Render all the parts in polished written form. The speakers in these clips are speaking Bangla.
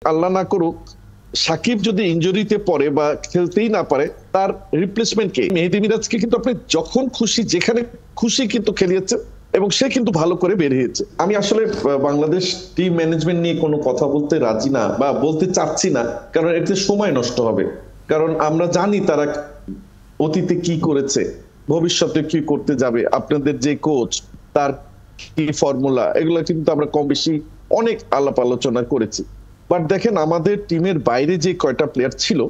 আল্লাহ না করুক সাকিব যদি ইনজুরিতে পড়ে বা খেলতেই না পারে, তার রিপ্লেসমেন্ট কে? মেহেদী মিরাজকে কিন্তু আপনি যখন খুশি যেখানে খুশি কিন্তু খেলিয়েছেন এবং সে কিন্তু ভালো করে বেরিয়েছে। আমি আসলে বাংলাদেশ টিম ম্যানেজমেন্ট নিয়ে কোনো কথা বলতে রাজি না বা বলতে চাচ্ছি না, কারণ এতে সময় নষ্ট হবে। কারণ আমরা জানি তারা অতীতে কি করেছে, ভবিষ্যতে কি করতে যাবে। আপনাদের যে কোচ, তার কি ফর্মুলা, এগুলো কিন্তু আমরা কম বেশি অনেক আলাপ আলোচনা করেছি। বাট দেখেন, আমাদের টিমের বাইরে যে কয়টা প্লেয়ার ছিল,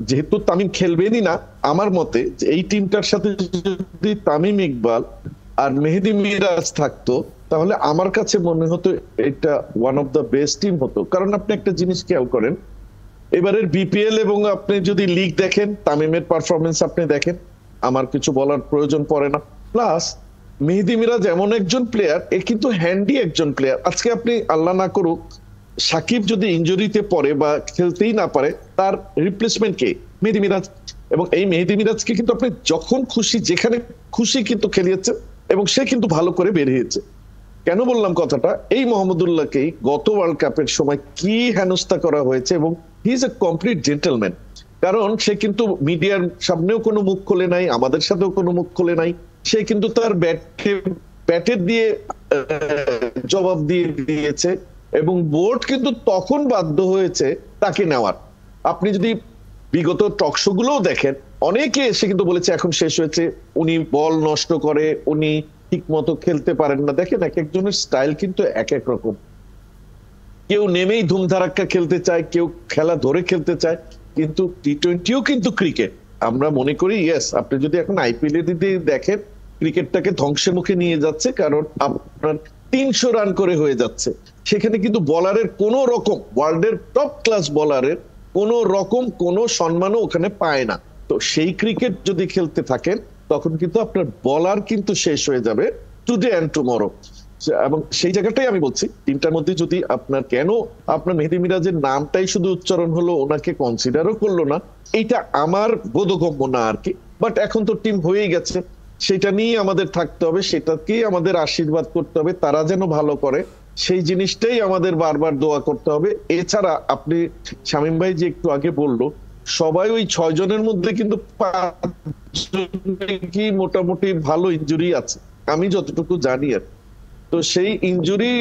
যেহেতু তামিম খেলবেনই না, আমার মতে এই টিমটার সাথে যদি তামিম ইকবাল আর মেহেদী মিরাজ থাকতো, তাহলে আমার কাছে মনে হতো এটা one of the best team হতো। কারণ আপনি একটা জিনিস খেয়াল করেন, এবারের বিপিএল এবং আপনি যদি লিগ দেখেন, তামিমের পারফরমেন্স আপনি দেখেন, আমার কিছু বলার প্রয়োজন পড়ে না। প্লাস মেহেদী মিরাজ এমন একজন প্লেয়ার, এ কিন্তু হ্যান্ডি একজন প্লেয়ার। আজকে আপনি আল্লাহ না করুক সাকিব যদি ইনজুরিতে পড়ে বা খেলতেই না পারে, তার রিপ্লেসমেন্ট কে? মেহেদী মিরাজ। এবং এই মেহেদী মিরাজকে কিন্তু আপনি যখন খুশি যেখানে খুশি কিন্তু খেলিয়েছেন এবং সে কিন্তু ভালো করে বেরিয়েছে। কেন বললাম কথাটা? এই মোহাম্মদুল্লাহকেই গত ওয়ার্ল্ড কাপের সময় কি হেনস্থা করা হয়েছে, এবং he is a complete gentleman. কারণ সে কিন্তু মিডিয়ার সামনেও কোনো মুখ খোলে নাই, আমাদের সাথেও কোনো মুখ খোলে নাই। সে কিন্তু তার ব্যাটের দিয়ে জবাব দিয়ে দিয়েছে এবং বোর্ড কিন্তু তখন বাধ্য হয়েছে তাকে নেওয়ার। আপনি যদি বিগত টকশো গুলোও দেখেন, অনেকে এসে কিন্তু বলেছে এখন শেষ হয়েছে, উনি বল নষ্ট করে, উনি ঠিক মতো খেলতে পারেন না। দেখেন, এক একজনের স্টাইল কিন্তু এক এক রকম। কেউ নেমেই ধুমধারাক্কা খেলতে চায়, কেউ খেলা ধরে খেলতে চায়। কিন্তু টি-20ও কিন্তু ক্রিকেট। আমরা মনে করি ইয়েস, আপনি যদি এখন আইপিএল এর দিকে দেখেন, ক্রিকেটটাকে ধ্বংসের মুখে নিয়ে যাচ্ছে, কারণ আপনার 300 রান করে হয়ে যাচ্ছে। সেখানে কিন্তু বলারের কোন রকম, ওয়ার্ল্ডের টপ ক্লাস বলারের কোন রকম কোনো সম্মানও ওখানে পায় না। তো সেই ক্রিকেট যদি খেলতে থাকেন, তখন কিন্তু আপনার বলার কিন্তু শেষ হয়ে যাবে টুডে অ্যান্ড টুমরো। এবং সেই জায়গাটাই আমি বলছি, টিমটার মধ্যে যদি আপনার কেন আপনার মেহেদী মিরাজের নামটাই শুধু উচ্চারণ হলো, ওনাকে কনসিডারও করলো না, এইটা আমার বোধগম্য না আর কি। বাট এখন তো টিম হয়েই গেছে, সেটা নিয়ে আমাদের থাকতে হবে, সেটাকেই আমাদের আশীর্বাদ করতে হবে, তারা যেন ভালো করে সেই জিনিসটাই আমাদের বারবার দোয়া করতে হবে। এছাড়া আপনি শামীম ভাই যে একটু আগে বললো, সবাই ওই 6 জনের মধ্যে কিন্তু 5 কি মোটামুটি ভালো ইনজুরি আছে, আমি যতটুকু জানি। আর তো সেই ইনজুরি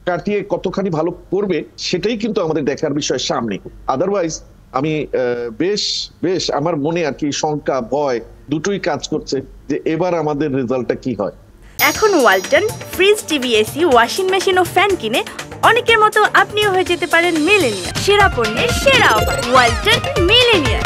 কাটিয়ে কতখানি ভালো করবে, সেটাই কিন্তু আমাদের দেখার বিষয় সামনে। আদারওয়াইজ আমি বেশ বেশ আমার মনে আর কি শঙ্কা, ভয় দুটোই কাজ করছে যে এবার আমাদের রেজাল্টটা কি হয়। এখন Walton fridge, TV, AC, washing machine ও ফ্যান কিনে অনেকের মতো আপনিও হয়ে যেতে পারেন মিলেনিয়ার। সেরা পণ্যের সেরা অফার, ওয়ালটন মিলেনিয়ার।